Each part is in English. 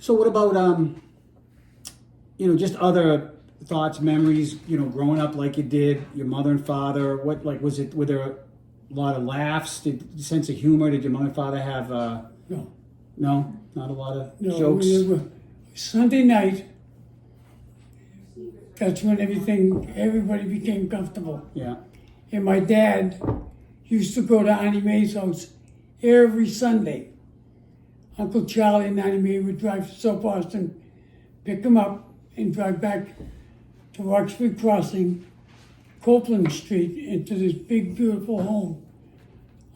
So what about just other thoughts, memories, growing up like you did, your mother and father? What, like, were there a lot of laughs? Sense of humor? Did your mother and father have no, not a lot of jokes? Sunday night, that's when everybody became comfortable. Yeah. And my dad used to go to Auntie Mae's house every Sunday. Uncle Charlie and Auntie Mae would drive to South Boston, pick him up, and drive back to Roxbury Crossing, Copeland Street, into this big, beautiful home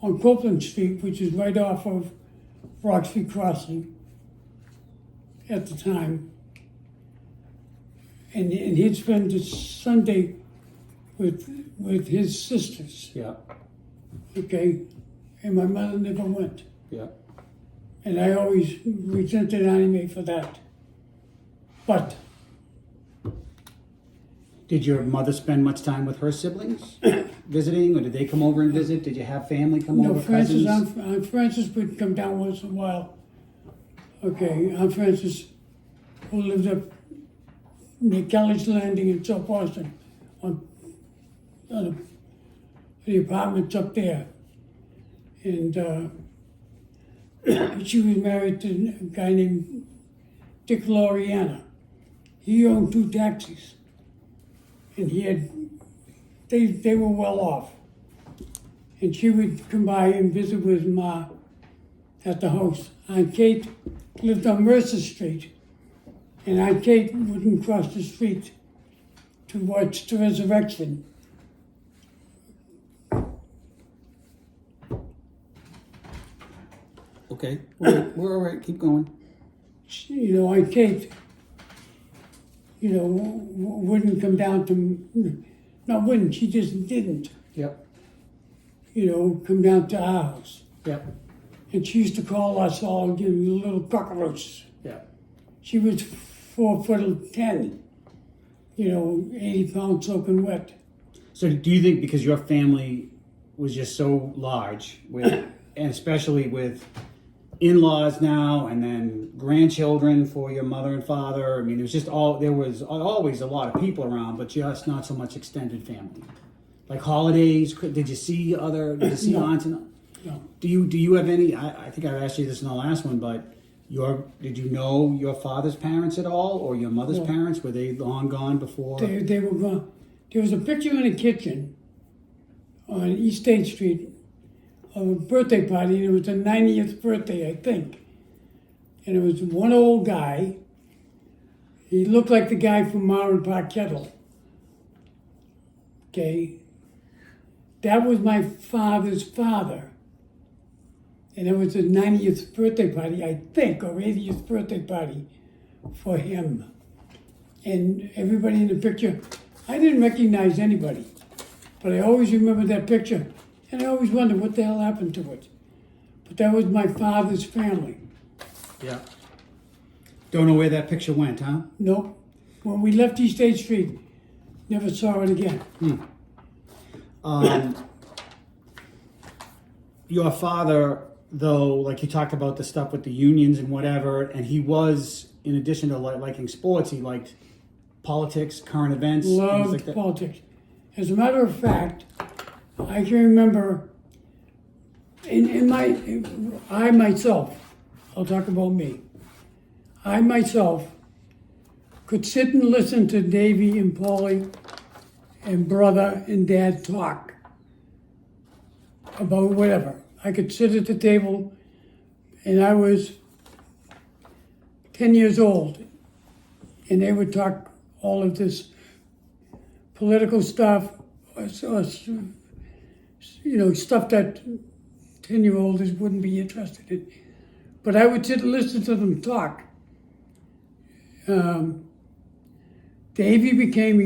on Copeland Street, which is right off of Roxbury Crossing at the time. And he'd spend the Sunday with his sisters. Yeah. Okay? And my mother never went. Yeah. And I always resented Auntie Mae for that. But did your mother spend much time with her siblings visiting, or did they come over and visit? Did you have family come over, Francis, cousins? Aunt Frances would come down once in a while. Okay, Aunt Frances, who lived up near Kelly's Landing in South Boston, on the apartments up there. And she was married to a guy named Dick Loriana. He owned 2 taxis. And they were well off. And she would come by and visit with Ma at the house. Aunt Kate lived on Mercer Street. And Aunt Kate wouldn't cross the street to watch the resurrection. Okay, we're all right. Keep going. Aunt Kate, wouldn't come down to, not wouldn't, she just didn't, Yep. Come down to our house. Yep. And she used to call us all, little cockroaches. Yep. She was 4'10", 80 pounds soaking wet. So do you think because your family was just so large, and especially with in-laws now and then grandchildren for your mother and father, I mean, there was always a lot of people around, but just not so much extended family? Like holidays, did you see No. aunts? And, No. do you have any, I think I asked you this in the last one, but did you know your father's parents at all, or your mother's No. parents? Were they long gone before? They were gone. There was a picture in the kitchen on East State Street of a birthday party, and it was the 90th birthday, I think. And it was one old guy. He looked like the guy from Mar and Park Kettle. Okay? That was my father's father. And it was his 90th birthday party, I think, or 80th birthday party for him. And everybody in the picture, I didn't recognize anybody, but I always remember that picture. And I always wondered what the hell happened to it. But that was my father's family. Yeah. Don't know where that picture went, huh? Nope. When we left East State Street, never saw it again. Your father, though, like you talked about the stuff with the unions and whatever, and he was, in addition to liking sports, he liked politics, current events, things Loved like that. politics. As a matter of fact, I can remember I myself, I'll talk about me. I myself could sit and listen to Davy and Paulie and brother and dad talk about whatever. I could sit at the table, and I was 10 years old, and they would talk all of this political stuff, or stuff that 10-year-olds wouldn't be interested in. But I would sit and listen to them talk. Davy became,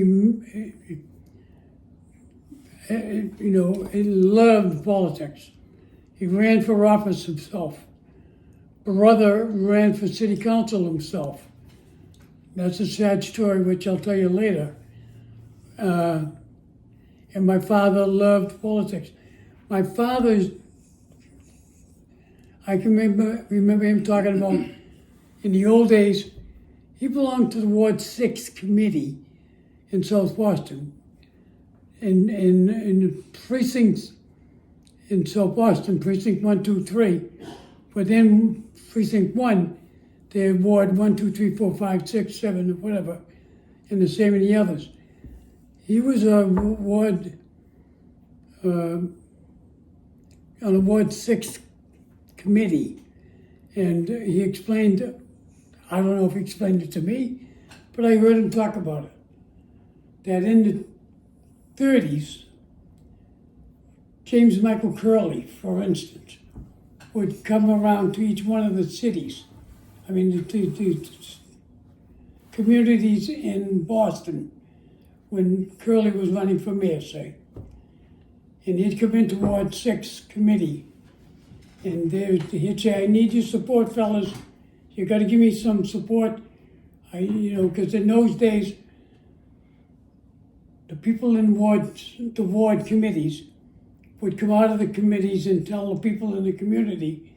he loved politics. He ran for office himself. Brother ran for city council himself. That's a sad story, which I'll tell you later. And my father loved politics. My father's, I can remember him talking about In the old days, he belonged to the Ward 6 committee in South Boston. In the precincts in South Boston, precinct 1, 2, 3, but then precinct 1, they Ward 1, 2, 3, 4, 5, 6, 7, or whatever, and the same in the others. He was a ward on the Ward 6 committee, and he explained, I don't know if he explained it to me, but I heard him talk about it, that in the 30s, James Michael Curley, for instance, would come around to each one of the cities, the communities in Boston when Curley was running for mayor, say. And he'd come into Ward 6 committee, and he'd say, I need your support, fellas. You got to give me some support. Because in those days, the people in the ward committees would come out of the committees and tell the people in the community,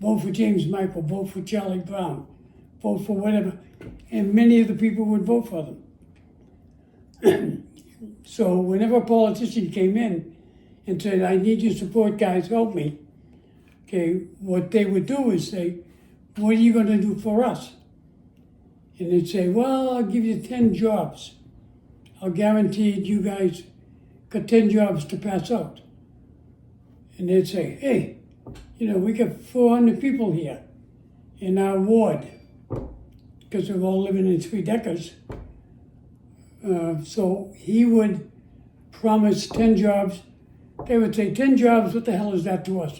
vote for James Michael, vote for Charlie Brown, vote for whatever. And many of the people would vote for them. So whenever a politician came in and said, I need your support, guys, help me. Okay, what they would do is say, what are you going to do for us? And they'd say, well, I'll give you 10 jobs. I'll guarantee you guys got 10 jobs to pass out. And they'd say, hey, we got 400 people here in our ward because they're all living in 3 deckers. So he would promise 10 jobs. They would say, 10 jobs, what the hell is that to us?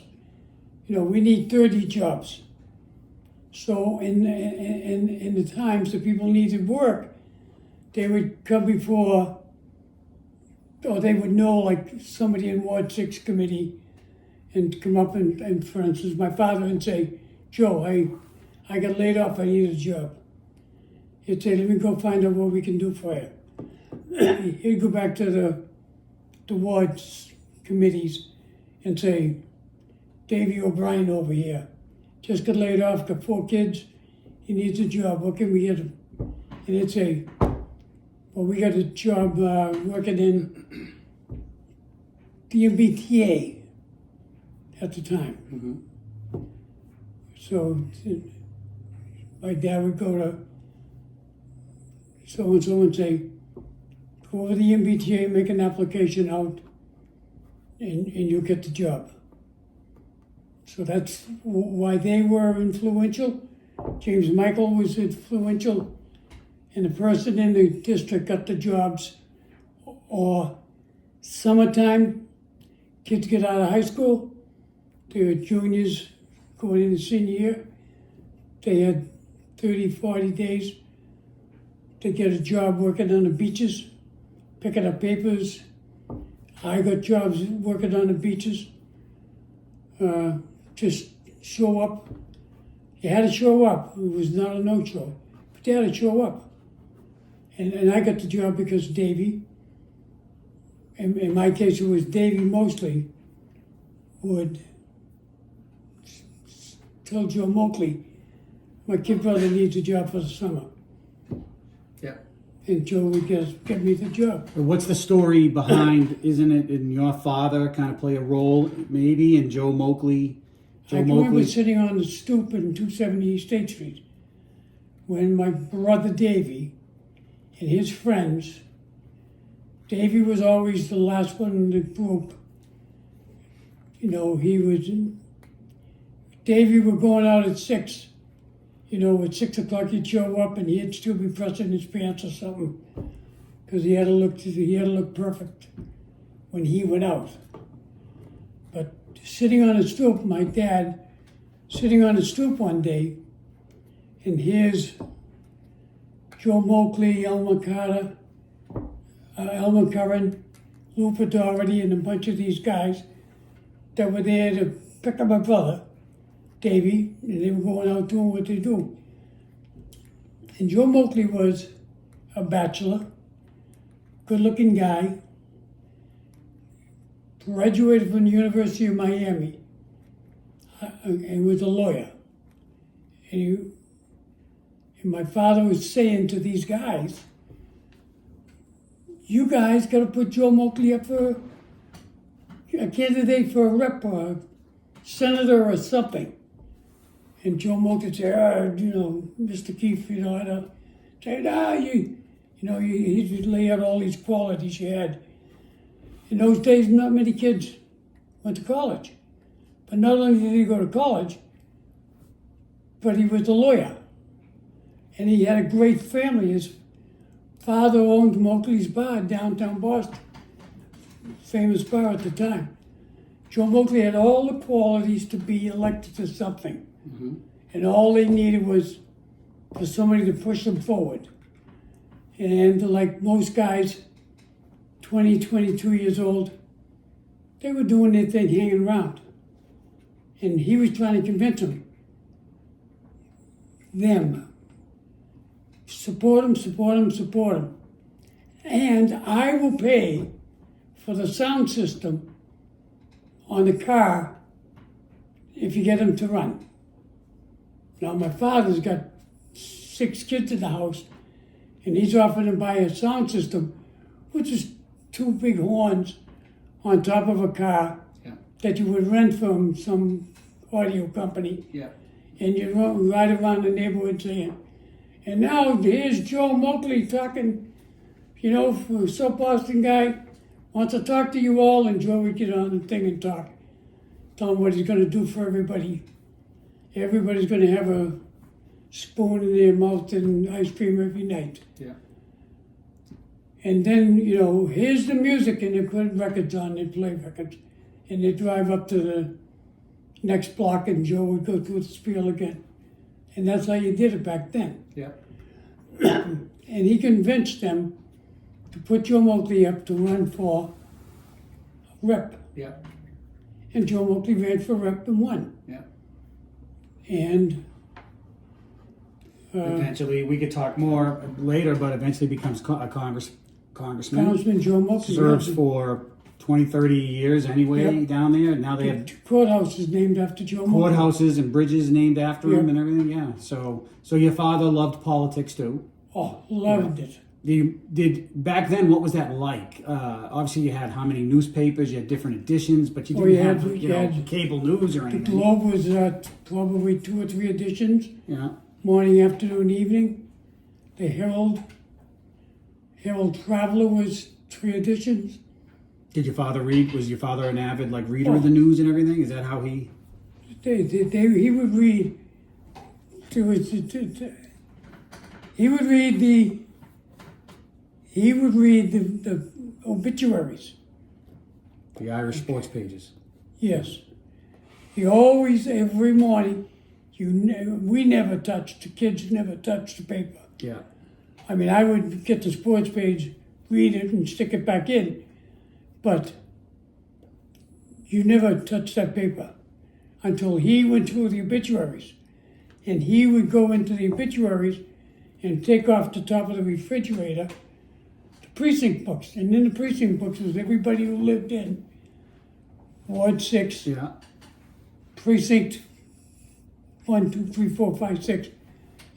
We need 30 jobs. So in the times that people needed work, they would come before, or they would know, like somebody in Ward 6 committee, and come up and for instance, my father and say, Joe, I got laid off, I need a job. He'd say, let me go find out what we can do for you. He'd go back to the wards committees and say, Davey O'Brien over here, just got laid off, got 4 kids, he needs a job, what can we get him? And he'd say, well, we got a job working in the MBTA at the time. Mm-hmm. So my dad would go to so-and-so and say, go over to the MBTA, make an application out, and you'll get the job. So that's why they were influential. James Michael was influential, and the person in the district got the jobs. Or summertime, kids get out of high school, they were juniors going into senior year, they had 30, 40 days to get a job working on the beaches, picking up papers. I got jobs working on the beaches. Just show up. You had to show up. It was not a no-show, but you had to show up. And I got the job because Davey, in my case it was Davey mostly, would tell Joe Moakley, my kid brother needs a job for the summer. Yeah. And Joe would get me the job. But what's the story behind, isn't it, in your father kind of play a role maybe in Joe Moakley? I remember sitting on the stoop in 270 State Street when my brother Davey and his friends, Davey was always the last one in the group. Davey were going out at 6. At 6 o'clock he'd show up and he'd still be pressing his pants or something because he had to look perfect when he went out. But sitting on a stoop, my dad sitting on a stoop one day, and here's Joe Moakley, Elmer Carter, Elmer Curran, Lou Doherty, and a bunch of these guys that were there to pick up my brother, Davey, and they were going out doing what they do. And Joe Moakley was a bachelor, good-looking guy, graduated from the University of Miami, and was a lawyer. And And my father was saying to these guys, you guys got to put Joe Moakley up for a candidate for a rep or a senator or something. And Joe Moakley said, Mr. Keefe, I don't say, he'd lay out all these qualities you had. In those days, not many kids went to college. But not only did he go to college, but he was a lawyer. And he had a great family. His father owned Moakley's Bar in downtown Boston, famous bar at the time. Joe Moakley had all the qualities to be elected to something. Mm-hmm. And all they needed was for somebody to push them forward. And like most guys, 20, 22 years old, they were doing their thing, hanging around. And he was trying to convince them, support him. And I will pay for the sound system on the car if you get him to run. Now, my father's got 6 kids in the house, and he's offering to buy a sound system, which is 2 big horns on top of a car that you would rent from some audio company. Yeah. And you'd ride around the neighborhood saying, and now here's Joe Moakley talking, for a South Boston guy, wants to talk to you all, and Joe would get on the thing and talk. Tell him what he's going to do for everybody. Everybody's going to have a spoon in their mouth and ice cream every night. Yeah. And then, here's the music, and they put records on, they play records. And they drive up to the next block, and Joe would go through the spiel again. And that's how you did it back then. Yeah. And he convinced them to put Joe Moakley up to run for rep. Yeah. And Joe Moakley ran for rep and won. Yeah. And eventually, we could talk more later, but eventually becomes a congressman. Congressman Joe Moakley Serves for 20, 30 years anyway Yep. down there. Now they have courthouses named after Joe Moakley. courthouses and bridges named after him Yep. and everything. Yeah. So your father loved politics too. Oh, loved it. Did back then? What was that like? Obviously, you had how many newspapers? You had different editions, but you Oh, didn't you have had cable news or The anything. Globe was probably 2 or 3 editions, Yeah. morning, afternoon, evening. The Herald Traveler was 3 editions. Did your father read? Was your father an avid reader Oh. of the news and everything? Is that how he? He would read. He would read the obituaries. The Irish sports pages. Yes. He always, every morning, we never touched, the kids never touched the paper. Yeah. I mean, I would get the sports page, read it, and stick it back in. But you never touched that paper until he went through the obituaries. And he would go into the obituaries and take off the top of the refrigerator the precinct books. And in the precinct books was everybody who lived in Ward 6, Yeah. Precinct 1, 2, 3, 4, 5, 6.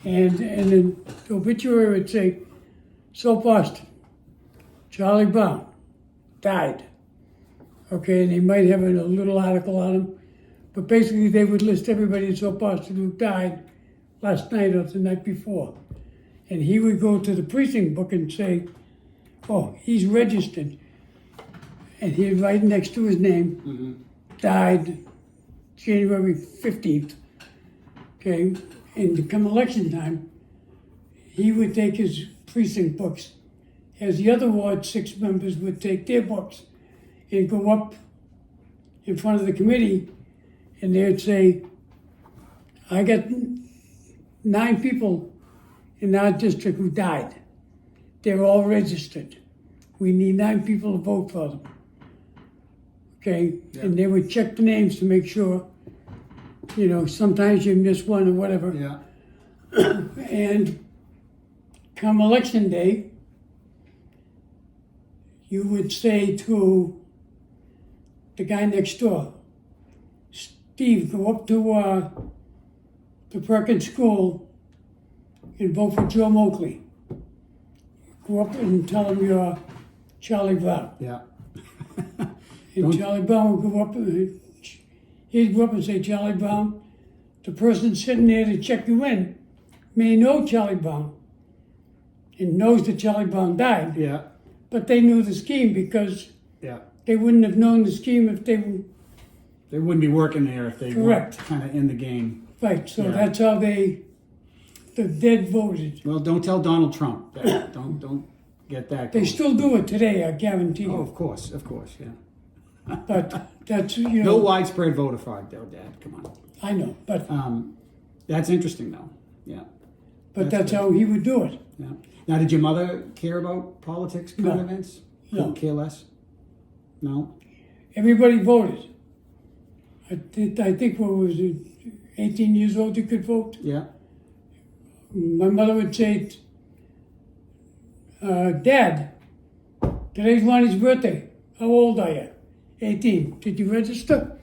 And then the obituary would say, South Boston, Charlie Brown, died. Okay, and they might have a little article on him, but basically they would list everybody in South Boston who died last night or the night before. And he would go to the precinct book and say, oh, he's registered. And he'd write next to his name, died January 15th. Okay, and come election time, he would take his precinct books, as the other Ward 6 members would take their books and go up in front of the committee, and they'd say, I got 9 people in our district who died. They're all registered. We need 9 people to vote for them. Okay, Yeah. and they would check the names to make sure, sometimes you miss one or whatever. Yeah. And come election day, you would say to the guy next door, Steve, go up to the Perkins School and vote for Joe Moakley. Go up and tell him you're Charlie Brown. Yeah. And Charlie Brown would go up and he'd go up and say, Charlie Brown, the person sitting there to check you in may know Charlie Brown and knows that Charlie Brown died, Yeah. but they knew the scheme because Yeah. they wouldn't have known the scheme if they were They wouldn't be working there if they Correct. weren't kind of in the game. right. So Yeah. that's how the dead voted. Well, don't tell Donald Trump. That. Don't get that. They going. still do it today, I guarantee Oh, you. of course, yeah. But that's, No widespread voter fraud, though, Dad. Come on. I know, but That's interesting, though. Yeah. that's how he would do it. Yeah. Now, did your mother care about politics, current No. events? No. Couldn't care less. No. Everybody voted. I think what was it, 18 years old you could vote. Yeah. My mother would say, Dad, today's Ronnie's birthday. How old are you? 18. Did you register?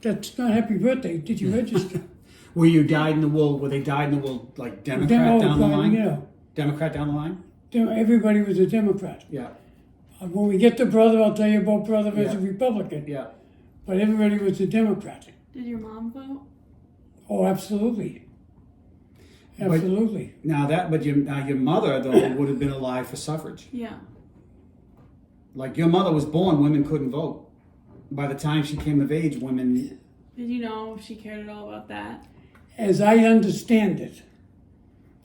That's not happy birthday. Did you register? Were you dyed in the wool? Were they dyed in the wool like Democrat down the line? Democrat down the line? Everybody was a Democrat. Yeah. When we get to brother, I'll tell you about brother as a Yeah. Republican. Yeah. But everybody was a Democrat. Did your mom vote? Oh, absolutely. Absolutely. But your mother though would have been alive for suffrage. Yeah. Like your mother was born, women couldn't vote. By the time she came of age, women. Did you know if she cared at all about that? As I understand it,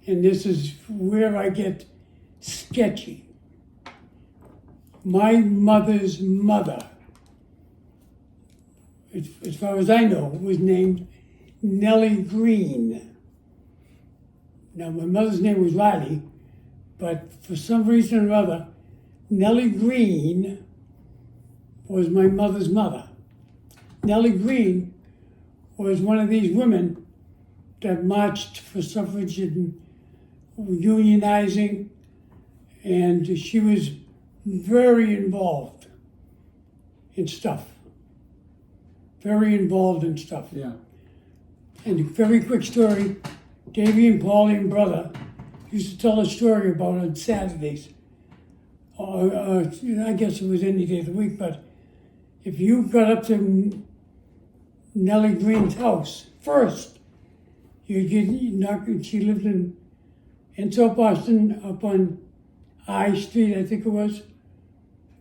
and this is where I get sketchy, my mother's mother, as far as I know, was named Nellie Green. Now, my mother's name was Riley, but for some reason or other, Nellie Green was my mother's mother. Nellie Green was one of these women that marched for suffrage and unionizing, and she was very involved in stuff. Very involved in stuff. Yeah. And a very quick story, Davy and Paulie and brother used to tell a story about on Saturdays. I guess it was any day of the week, but if you got up to Nellie Green's house first, you'd knock, she lived in South Boston up on I Street, I think it was,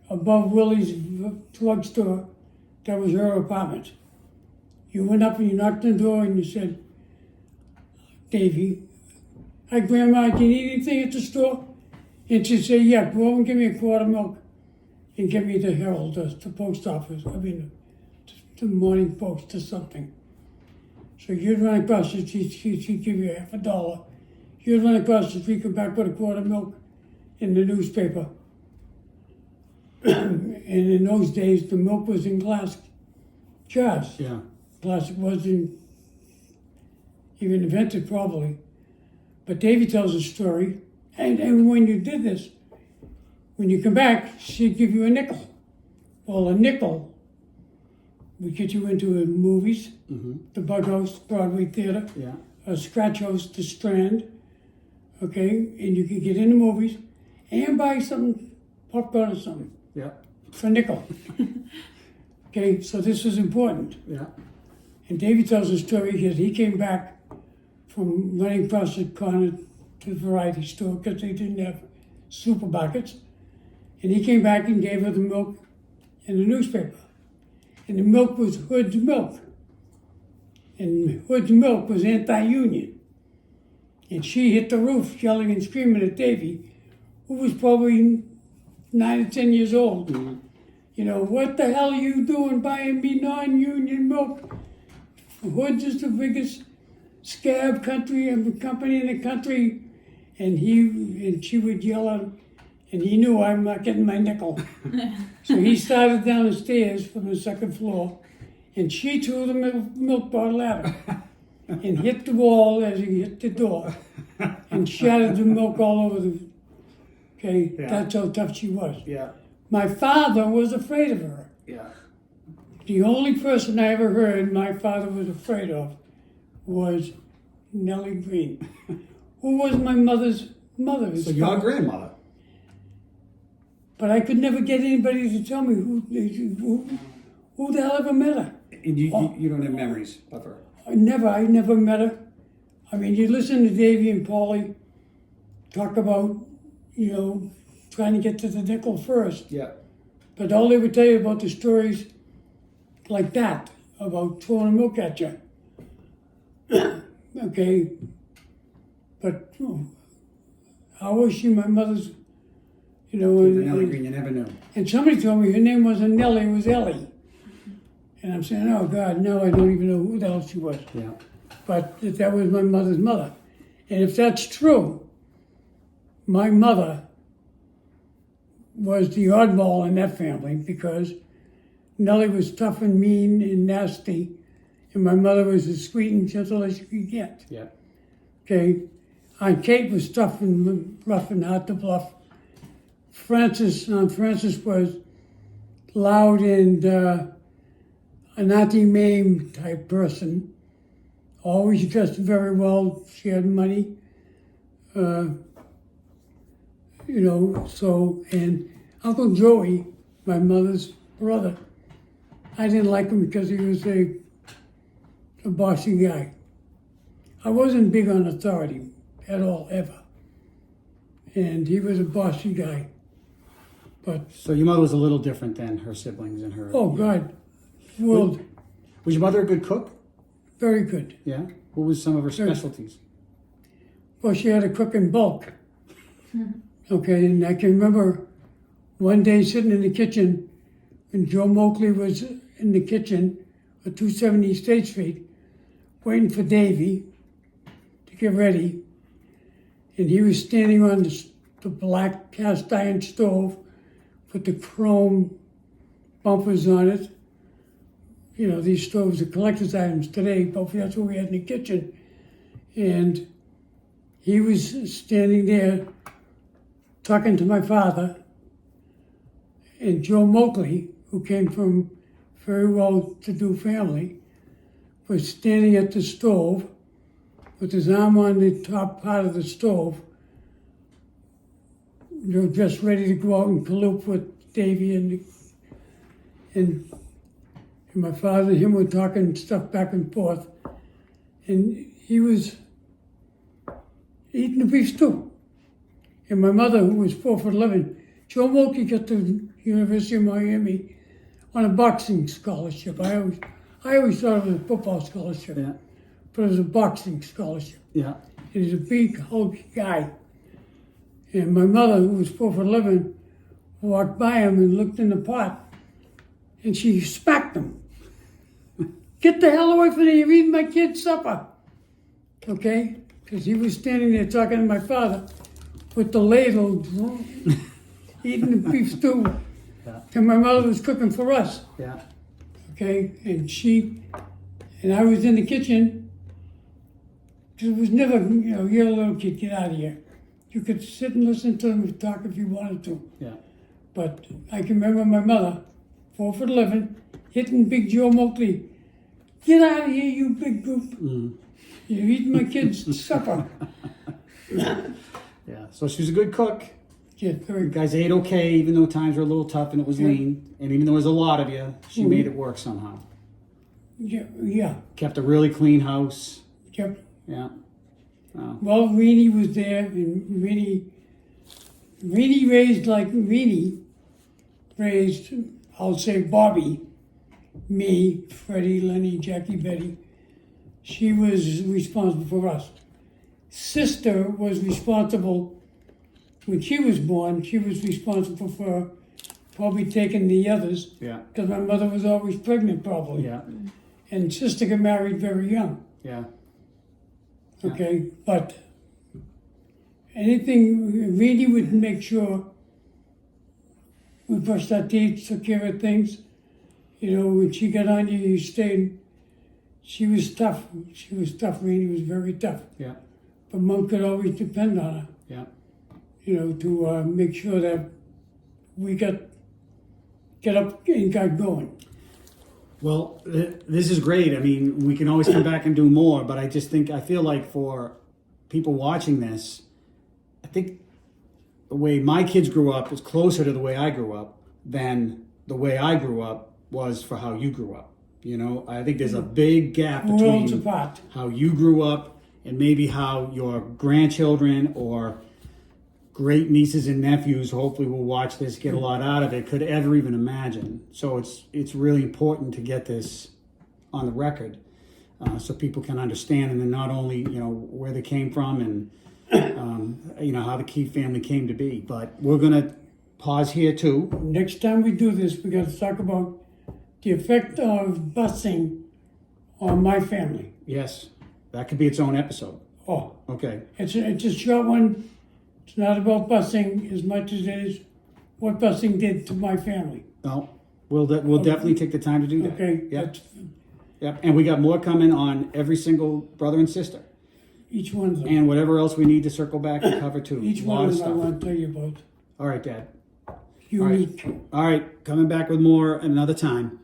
above Willie's drugstore. That was her apartment. You went up and you knocked on the door and you said, Davy, hi Grandma, do you need anything at the store? And she'd say, yeah, go over and give me a quart of milk and get me the Herald, the post office, the Morning Post or something. So you'd run across the street, she'd give you $50. You'd run across the street, come back with a quart of milk in the newspaper. And in those days, the milk was in glass jars. Yeah. Plastic wasn't even invented probably. But Davy tells a story, and when you did this, when you come back, she'd give you a nickel. Well, a nickel would get you into movies, the Bug House, Broadway Theater, Yeah. a Scratch House, the Strand, okay? And you could get into movies and buy something, popcorn or something, Yeah. for a nickel. Okay, so this was important. Yeah. And Davey tells a story because he came back from running across the corner to the variety store because they didn't have supermarkets. And he came back and gave her the milk and the newspaper. And the milk was Hood's milk. And Hood's milk was anti-union. And she hit the roof yelling and screaming at Davey, who was probably 9 or 10 years old. You know, what the hell are you doing buying me non-union milk? Hood's is the biggest scab company in the country, and she would yell at him, and he knew I'm not getting my nickel. So he started down the stairs from the second floor, and she threw the milk bottle at him, and hit the wall as he hit the door, and shattered the milk all over the. Okay, Yeah. That's how tough she was. Yeah. My father was afraid of her. Yeah. The only person I ever heard my father was afraid of was Nellie Green. who was my mother's mother. So your grandmother. But I could never get anybody to tell me who the hell ever met her. And you don't have memories of her. I never met her. I mean, you listen to Davy and Paulie talk about, trying to get to the nickel first. Yeah. But all they would tell you about the stories like that, about throwing a milk at you. Okay. But how was she my mother's, Nellie Green, you never knew. and somebody told me her name wasn't Nellie, it was Ellie. And I'm saying, oh God, no, I don't even know who the hell she was. Yeah. But that was my mother's mother. And if that's true, my mother was the oddball in that family because Nellie was tough and mean and nasty, and my mother was as sweet and gentle as you could get. Yeah. Okay? Aunt Kate was tough and rough and hard to bluff. Aunt Frances was loud and an Auntie Mame type person. Always dressed very well. She had money. And Uncle Joey, my mother's brother, I didn't like him because he was a bossy guy. I wasn't big on authority at all, ever. And he was a bossy guy. But, So your mother was a little different than her siblings and her. oh God, world, Was your mother a good cook? very good. Yeah. What was some of her specialties? Well, she had to cook in bulk. Okay, and I can remember one day sitting in the kitchen when Joe Moakley was in the kitchen at 270 State Street waiting for Davy to get ready. And he was standing on the black cast iron stove with the chrome bumpers on it. These stoves are collector's items today, but that's what we had in the kitchen. And he was standing there talking to my father, and Joe Moakley, who came from very well-to-do family, was standing at the stove with his arm on the top part of the stove, just ready to go out and colloque with Davy and my father and him were talking stuff back and forth, and he was eating the beef stew. And my mother, who was 4'11", Joe Moakley got to University of Miami on a boxing scholarship. I always thought it was a football scholarship, Yeah. but it was a boxing scholarship. Yeah. And he's a big, hulky guy. And my mother, who was 4'11", walked by him and looked in the pot, and she smacked him. Get the hell away from me, you're eating my kid's supper. Okay? Because he was standing there talking to my father with the ladle, eating the beef stew. Yeah. And my mother was cooking for us. Yeah. Okay? And I was in the kitchen. It was never, you're a little kid, get out of here. You could sit and listen to them talk if you wanted to. Yeah. But I can remember my mother, 4'11", hitting Big Joe Moakley. Get out of here, you big goop. You're eating my kid's supper. Yeah. So she was a good cook. Yeah, You very guys ate okay, even though times were a little tough and it was Yeah. lean. And even though there was a lot of you, she made it work somehow. yeah. Kept a really clean house. Kept, Yeah. well, Reenie was there, and Reenie raised like Reenie raised, I'll say Bobby, me, Freddie, Lenny, Jackie, Betty. She was responsible for us. Sister was responsible, when she was born, she was responsible for probably taking the others, Yeah. because my mother was always pregnant probably. Yeah. And sister got married very young. Yeah. Okay, but anything, Reedy would make sure we brushed our teeth, took care of things. When she got on you, you stayed. She was tough. Reedy was very tough. Yeah. But Mom could always depend on her, Yeah. to make sure that we get up and got going. Well, this is great. I mean, we can always come back and do more, but I feel like for people watching this, I think the way my kids grew up is closer to the way I grew up than the way I grew up was for how you grew up. You know, I think there's a big gap Worlds between apart. how you grew up and maybe how your grandchildren or great nieces and nephews, hopefully will watch this, get a lot out of it, could ever even imagine. So it's really important to get this on the record so people can understand, and then not only, you know, where they came from and you know, how the Keefe family came to be. But we're going to pause here too. Next time we do this, we got to talk about the effect of busing on my family. Yes, that could be its own episode. Oh, Okay. it's a short one. It's not about busing as much as it is what busing did to my family. No, we'll definitely take the time to do that. Okay, Yep. that's Yep. And we got more coming on every single brother and sister, each one of them. and whatever else we need to circle back and cover too. Each A lot one of of them I stuff. want to tell you about. All right, Dad. Unique. All right, coming back with more another time.